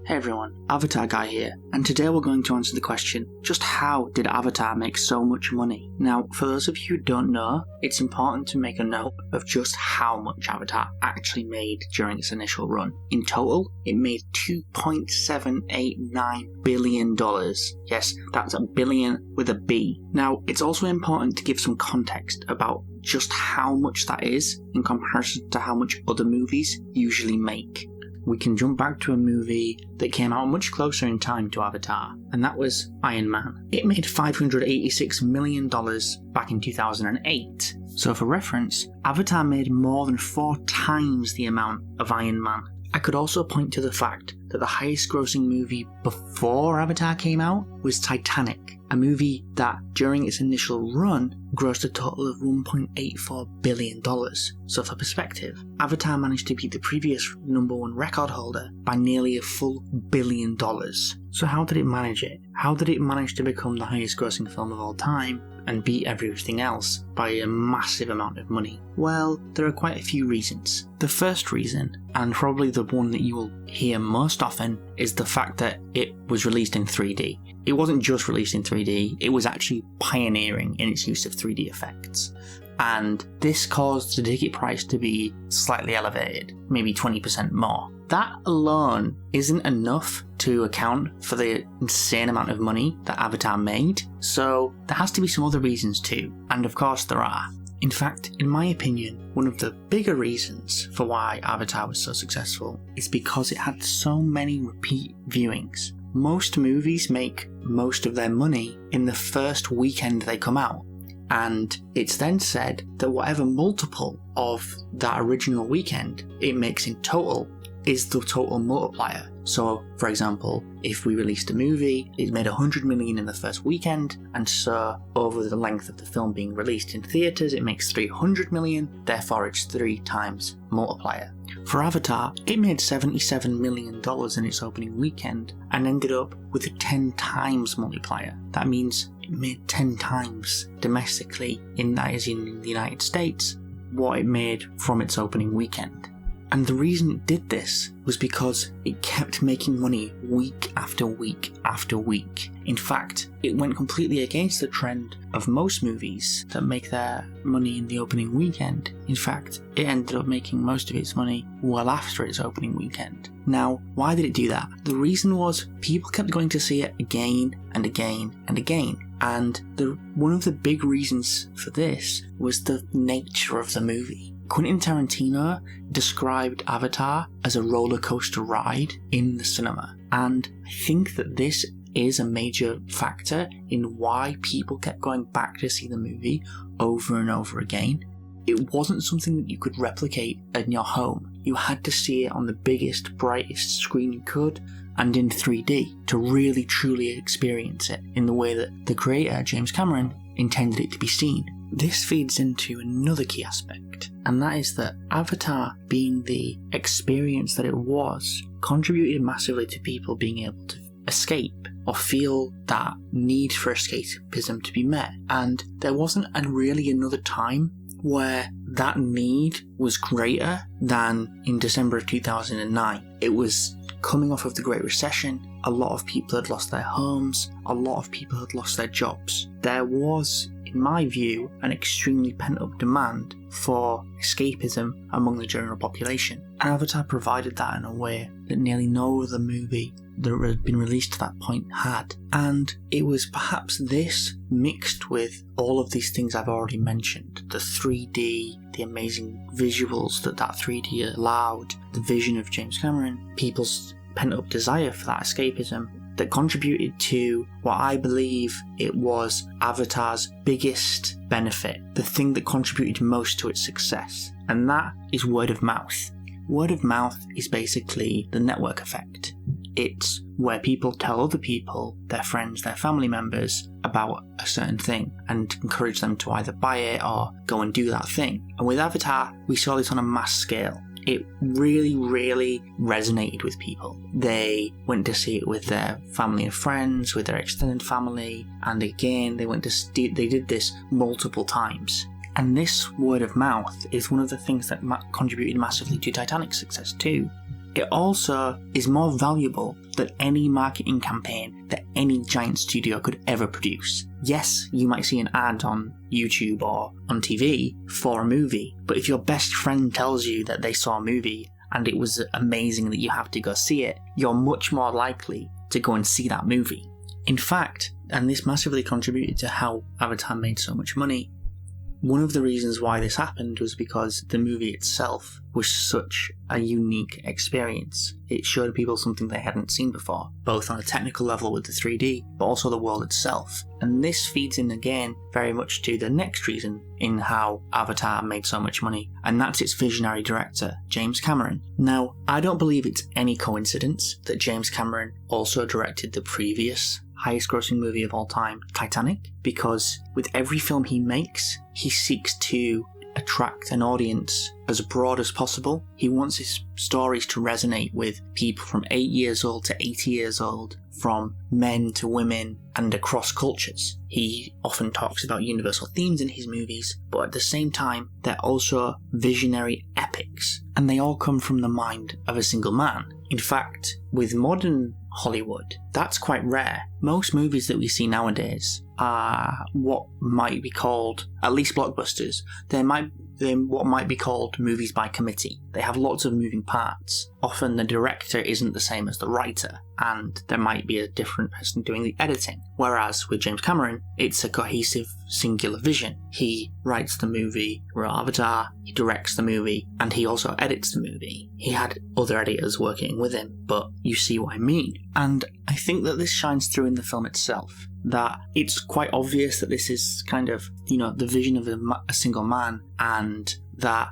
Hey everyone, Avatar Guy here, and today we're going to answer the question, just how did Avatar make so much money? Now, for those of you who don't know, it's important to make a note of just how much Avatar actually made during its initial run. In total, it made $2.789 billion. Yes, that's a billion with a B. Now, it's also important to give some context about just how much that is in comparison to how much other movies usually make. We can jump back to a movie that came out much closer in time to Avatar, and that was Iron Man. It made $586 million back in 2008. So for reference, Avatar made more than 4 times the amount of Iron Man. I could also point to the fact that the highest grossing movie before Avatar came out was Titanic, a movie that during its initial run grossed a total of $1.84 billion. So for perspective, Avatar managed to beat the previous number one record holder by nearly a full $1 billion. So how did it manage it? How did it manage to become the highest grossing film of all time and beat everything else by a massive amount of money? Well, there are quite a few reasons. The first reason, and probably the one that you will hear most often, is the fact that it was released in 3D. It wasn't just released in 3D, it was actually pioneering in its use of 3D effects. And this caused the ticket price to be slightly elevated, maybe 20% more. That alone isn't enough to account for the insane amount of money that Avatar made, so there has to be some other reasons too, and of course there are. In fact, in my opinion, one of the bigger reasons for why Avatar was so successful is because it had so many repeat viewings. Most movies make most of their money in the first weekend they come out, and it's then said that whatever multiple of that original weekend it makes in total is the total multiplier. So, for example, if we released a movie, it made $100 million in the first weekend, and so over the length of the film being released in theatres, it makes $300 million, therefore it's 3 times multiplier. For Avatar, it made $77 million in its opening weekend and ended up with a 10 times multiplier. That means it made 10 times domestically, in the United States, what it made from its opening weekend. And the reason it did this was because it kept making money week after week after week. In fact, it went completely against the trend of most movies that make their money in the opening weekend. In fact, it ended up making most of its money well after its opening weekend. Now, why did it do that? The reason was people kept going to see it again and again and again. And one of the big reasons for this was the nature of the movie. Quentin Tarantino described Avatar as a roller coaster ride in the cinema, and I think that this is a major factor in why people kept going back to see the movie over and over again. It wasn't something that you could replicate in your home. You had to see it on the biggest, brightest screen you could, and in 3D, to really truly experience it in the way that the creator, James Cameron, intended it to be seen. This feeds into another key aspect, and that is that Avatar, being the experience that it was, contributed massively to people being able to escape or feel that need for escapism to be met. And there wasn't really another time where that need was greater than in December of 2009. It was coming off of the Great Recession. A lot of people had lost their homes, a lot of people had lost their jobs. There was, in my view, an extremely pent-up demand for escapism among the general population. And Avatar provided that in a way that nearly no other movie that had been released to that point had. And it was perhaps this mixed with all of these things I've already mentioned, the 3D, the amazing visuals that 3D allowed, the vision of James Cameron, people's pent-up desire for that escapism, that contributed to what I believe it was Avatar's biggest benefit, the thing that contributed most to its success, and that is word of mouth. Word of mouth is basically the network effect. It's where people tell other people, their friends, their family members, about a certain thing and encourage them to either buy it or go and do that thing. And with Avatar, we saw this on a mass scale. It really, really resonated with people. They went to see it with their family and friends, with their extended family, and again, they did this multiple times. And this word of mouth is one of the things that contributed massively to Titanic's success too. it also is more valuable than any marketing campaign that any giant studio could ever produce. Yes, you might see an ad on YouTube or on TV for a movie, but if your best friend tells you that they saw a movie and it was amazing that you have to go see it, you're much more likely to go and see that movie. In fact, and this massively contributed to how Avatar made so much money, one of the reasons why this happened was because the movie itself was such a unique experience. It showed people something they hadn't seen before, both on a technical level with the 3D, but also the world itself. And this feeds in again very much to the next reason in how Avatar made so much money, and that's its visionary director, James Cameron. Now, I don't believe it's any coincidence that James Cameron also directed the previous highest grossing movie of all time, Titanic, because with every film he makes, he seeks to attract an audience as broad as possible. He wants his stories to resonate with people from 8 years old to 80 years old, from men to women, and across cultures. He often talks about universal themes in his movies, but at the same time, they're also visionary epics, and they all come from the mind of a single man. In fact, with modern Hollywood, that's quite rare. Most movies that we see nowadays are what might be called, at least blockbusters, they're what might be called movies by committee. They have lots of moving parts. Often the director isn't the same as the writer, and there might be a different person doing the editing. Whereas with James Cameron, it's a cohesive, singular vision. He writes the movie, Avatar, he directs the movie, and he also edits the movie. He had other editors working with him, but you see what I mean. And I think that this shines through in the film itself, that it's quite obvious that this is kind of, the vision of a single man, and that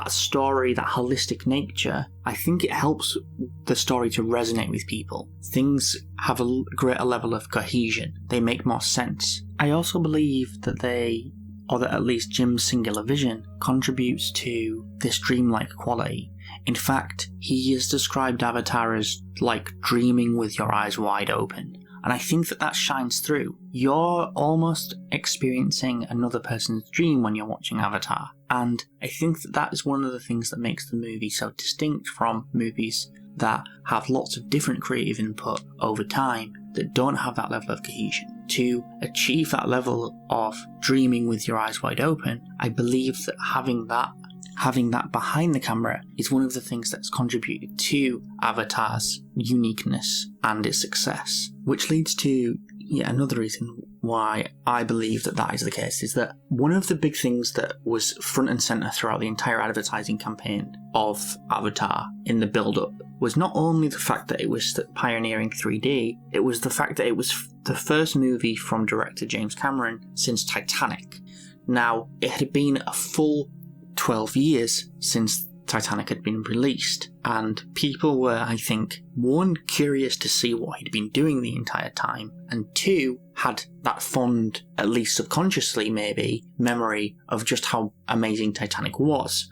story, that holistic nature, I think it helps the story to resonate with people. Things have a greater level of cohesion. They make more sense. I also believe that that at least Jim's singular vision contributes to this dreamlike quality. In fact, he has described Avatar as like dreaming with your eyes wide open. And I think that shines through. You're almost experiencing another person's dream when you're watching Avatar. And I think that is one of the things that makes the movie so distinct from movies that have lots of different creative input over time that don't have that level of cohesion. To achieve that level of dreaming with your eyes wide open, I believe that having that behind the camera is one of the things that's contributed to Avatar's uniqueness and its success. Which leads to yet another reason why I believe that is the case, is that one of the big things that was front and centre throughout the entire advertising campaign of Avatar in the build-up was not only the fact that it was pioneering 3D, it was the fact that it was the first movie from director James Cameron since Titanic. Now, it had been a full 12 years since Titanic had been released, and people were, I think, one, curious to see what he'd been doing the entire time, and two, had that fond, at least subconsciously maybe, memory of just how amazing Titanic was.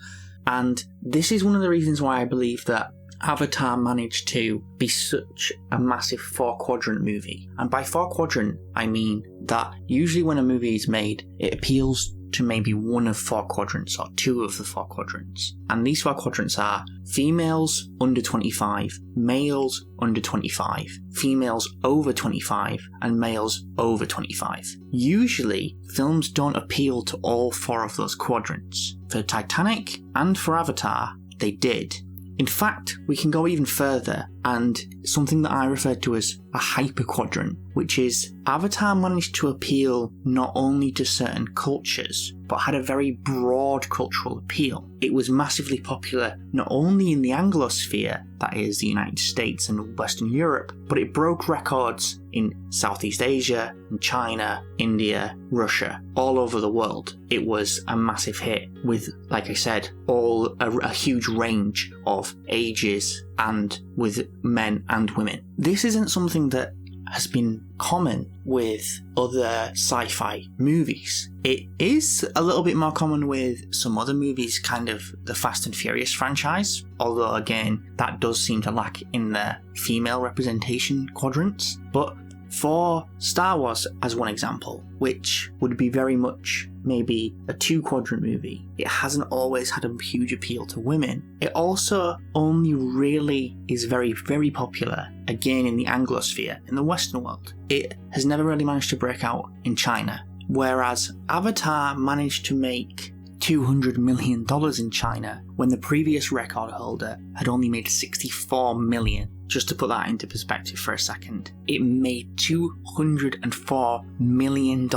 And this is one of the reasons why I believe that Avatar managed to be such a massive 4-quadrant movie. And by 4-quadrant, I mean that usually when a movie is made, it appeals to maybe one of 4 quadrants or 2 of the 4 quadrants. And these 4 quadrants are females under 25, males under 25, females over 25, and males over 25. Usually, films don't appeal to all 4 of those quadrants. For Titanic and for Avatar, they did. In fact, we can go even further, and something that I refer to as a hyperquadrant, which is Avatar managed to appeal not only to certain cultures, but had a very broad cultural appeal. It was massively popular not only in the Anglosphere, that is the United States and Western Europe, but it broke records in Southeast Asia, in China, India, Russia, all over the world. It was a massive hit with, like I said, a huge range of ages and with men and women. This isn't something that has been common with other sci-fi movies. It is a little bit more common with some other movies, kind of the Fast and Furious franchise, although again, that does seem to lack in the female representation quadrants. But For Star Wars, as one example, which would be very much maybe a 2-quadrant movie, it hasn't always had a huge appeal to women. It also only really is very, very popular, again, in the Anglosphere, in the Western world. It has never really managed to break out in China, whereas Avatar managed to make $200 million in China when the previous record holder had only made $64 million. Just to put that into perspective for a second, it made $204 million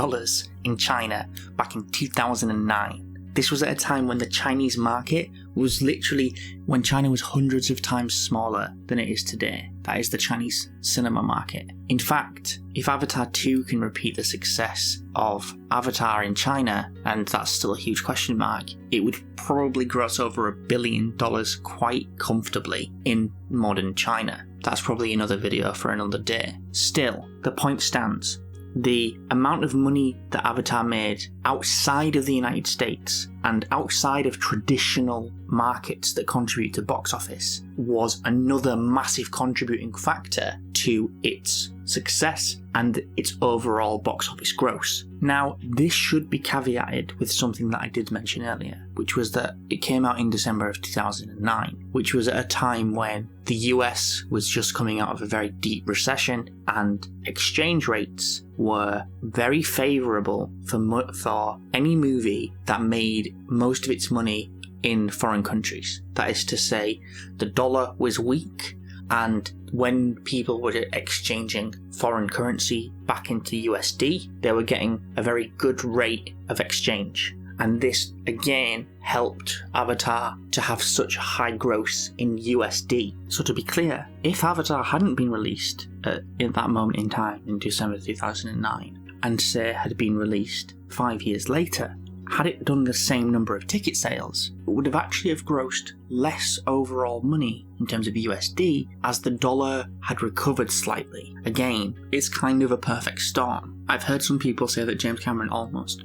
in China back in 2009. This was at a time when the Chinese market was literally, when China was hundreds of times smaller than it is today. That is the Chinese cinema market. In fact, if Avatar 2 can repeat the success of Avatar in China, and that's still a huge question mark, it would probably gross over $1 billion quite comfortably in modern China. That's probably another video for another day. Still, the point stands. The amount of money that Avatar made outside of the United States and outside of traditional markets that contribute to box office was another massive contributing factor to its success and its overall box office gross. Now, this should be caveated with something that I did mention earlier, which was that it came out in December of 2009, which was at a time when the US was just coming out of a very deep recession and exchange rates were very favourable for any movie that made most of its money in foreign countries. That is to say, the dollar was weak, and when people were exchanging foreign currency back into USD, they were getting a very good rate of exchange. And this again helped Avatar to have such high gross in USD. So to be clear, if Avatar hadn't been released at that moment in time in December 2009, and say had been released 5 years later, had it done the same number of ticket sales, it would have actually have grossed less overall money in terms of USD as the dollar had recovered slightly. Again, it's kind of a perfect storm. I've heard some people say that James Cameron almost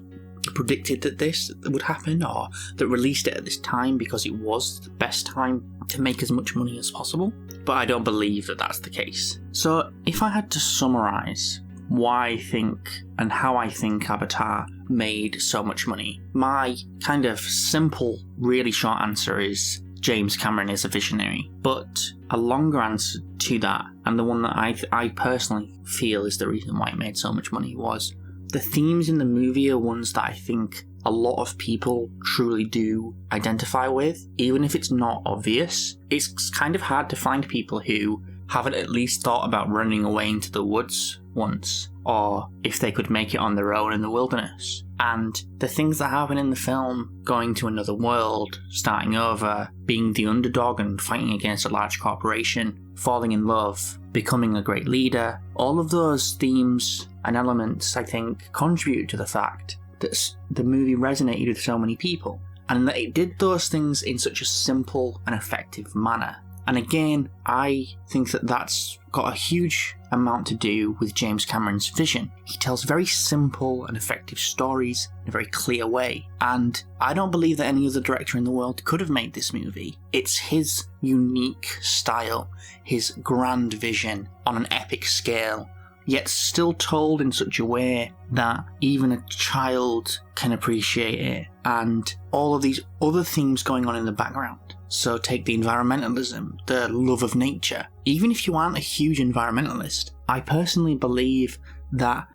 predicted that this would happen, or that released it at this time because it was the best time to make as much money as possible, but I don't believe that that's the case. So if I had to summarise why I think and how I think Avatar made so much money, my kind of simple, really short answer is James Cameron is a visionary. But a longer answer to that, and the one that I personally feel is the reason why it made so much money, was the themes in the movie are ones that I think a lot of people truly do identify with, even if it's not obvious. It's kind of hard to find people who haven't at least thought about running away into the woods once, or if they could make it on their own in the wilderness. And the things that happen in the film, going to another world, starting over, being the underdog and fighting against a large corporation, falling in love, becoming a great leader, all of those themes and elements, I think, contribute to the fact that the movie resonated with so many people, and that it did those things in such a simple and effective manner. And again, I think that that's got a huge amount to do with James Cameron's vision. He tells very simple and effective stories in a very clear way, and I don't believe that any other director in the world could have made this movie. It's his unique style, his grand vision on an epic scale, yet still told in such a way that even a child can appreciate it, and all of these other themes going on in the background. So take the environmentalism, the love of nature. Even if you aren't a huge environmentalist, I personally believe that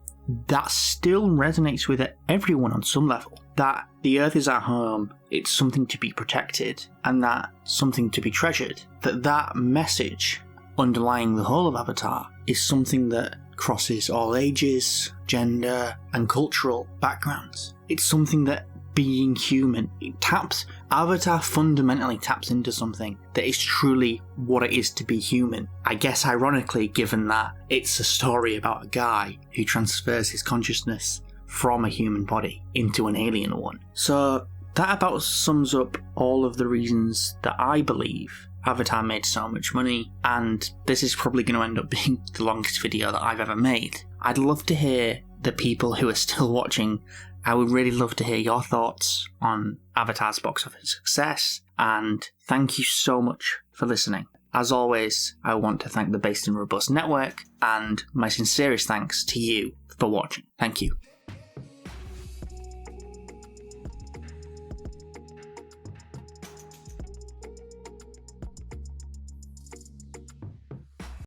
still resonates with everyone on some level. That the earth is our home, it's something to be protected, and that something to be treasured. That message underlying the whole of Avatar is something that crosses all ages, gender, and cultural backgrounds. It's something that being human, Avatar fundamentally taps into something that is truly what it is to be human. I guess ironically, given that it's a story about a guy who transfers his consciousness from a human body into an alien one. So that about sums up all of the reasons that I believe Avatar made so much money, and this is probably going to end up being the longest video that I've ever made. I'd love to hear the people who are still watching. I would really love to hear your thoughts on Avatar's box office success, and thank you so much for listening. As always, I want to thank the Based and Robust Network, and my sincerest thanks to you for watching. Thank you.